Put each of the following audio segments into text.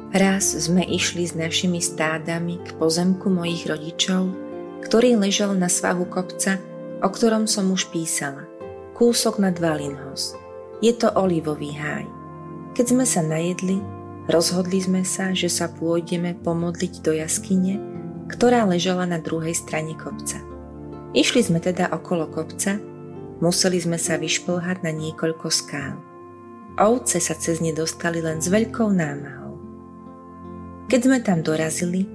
Raz sme išli s našimi stádami k pozemku mojich rodičov, ktorý ležal na svahu kopca, o ktorom som už písala. Kúsok nad Valinhos. Je to olivový háj. Keď sme sa najedli, rozhodli sme sa, že sa pôjdeme pomodliť do jaskyne, ktorá ležala na druhej strane kopca. Išli sme teda okolo kopca, museli sme sa vyšplhať na niekoľko skál. Ovce sa cez ne dostali len s veľkou námahou. Keď sme tam dorazili,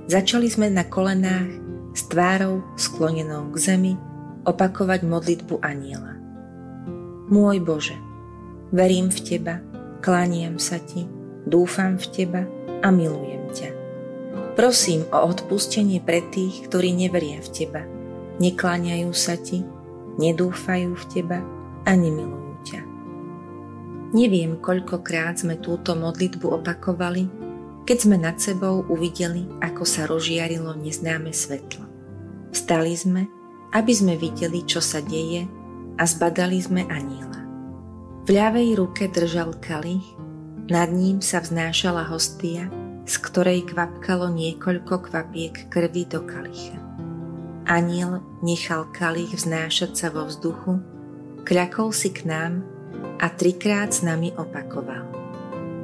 začali sme na kolenách s tvárou sklonenou k zemi opakovať modlitbu anjela. Môj Bože, verím v Teba, kláňam sa Ti, dúfam v Teba a milujem ťa. Prosím o odpustenie pre tých, ktorí neveria v Teba, nekláňajú sa Ti, nedúfajú v Teba a nemilujú ťa. Neviem, koľkokrát sme túto modlitbu opakovali, keď sme nad sebou uvideli, ako sa rozžiarilo neznáme svetlo. Vstali sme, aby sme videli, čo sa deje, a zbadali sme anjela. V ľavej ruke držal kalich, nad ním sa vznášala hostia, z ktorej kvapkalo niekoľko kvapiek krvi do kalicha. Anjel nechal kalich vznášať sa vo vzduchu, kľakol si k nám a 3-krát s nami opakoval.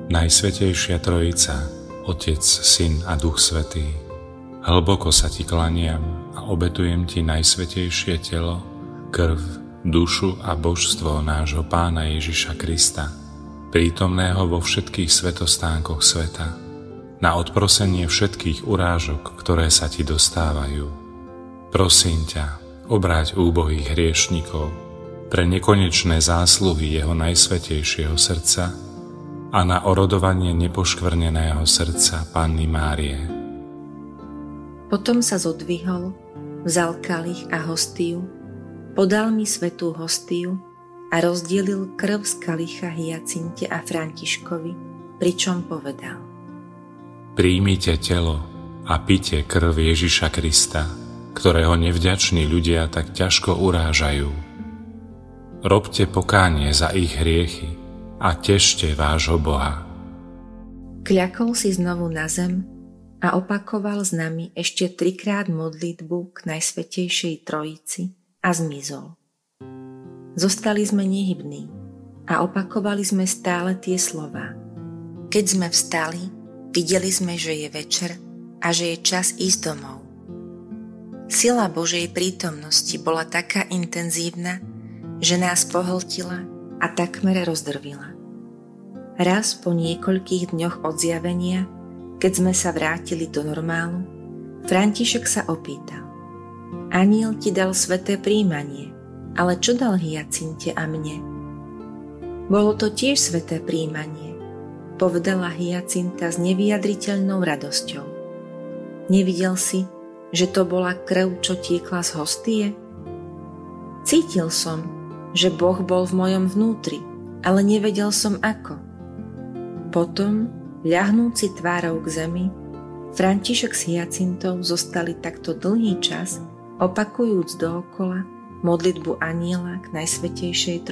Najsvätejšia Trojica, Otec, Syn a Duch Svätý, hlboko sa Ti klaniam a obetujem Ti najsvätejšie telo, krv, dušu a božstvo nášho Pána Ježiša Krista, prítomného vo všetkých svetostánkoch sveta, na odprosenie všetkých urážok, ktoré sa Ti dostávajú. Prosím ťa, obráť úbohých hriešnikov pre nekonečné zásluhy Jeho najsvätejšieho srdca a na orodovanie nepoškvrneného srdca Panny Márie. Potom sa zodvihol, vzal kalich a hostiu, podal mi svätú hostiu a rozdielil krv z kalicha Hyacinte a Františkovi, pričom povedal: Príjmite telo a pite krv Ježiša Krista, ktorého nevďační ľudia tak ťažko urážajú. Robte pokánie za ich hriechy a tešte vášho Boha. Kľakol si znovu na zem a opakoval s nami ešte 3-krát modlitbu k Najsvätejšej Trojici a zmizol. Zostali sme nehybní a opakovali sme stále tie slová. Keď sme vstali, videli sme, že je večer a že je čas ísť domov. Sila Božej prítomnosti bola taká intenzívna, že nás pohltila a takmer rozdrvila. Raz po niekoľkých dňoch od zjavenia, keď sme sa vrátili do normálu, František sa opýtal: Anjel ti dal sväté prijímanie, ale čo dal Hyacinte a mne? Bolo to tiež sväté prijímanie, povedala Hyacinta s nevyjadriteľnou radosťou. Nevidel si, že to bola krv, čo tiekla z hostie? Cítil som, že Boh bol v mojom vnútri, ale nevedel som ako. Potom, ľahnúci tvárou k zemi, František s Hyacintou zostali takto dlhý čas, opakujúc dookola modlitbu anjela k Najsvätejšej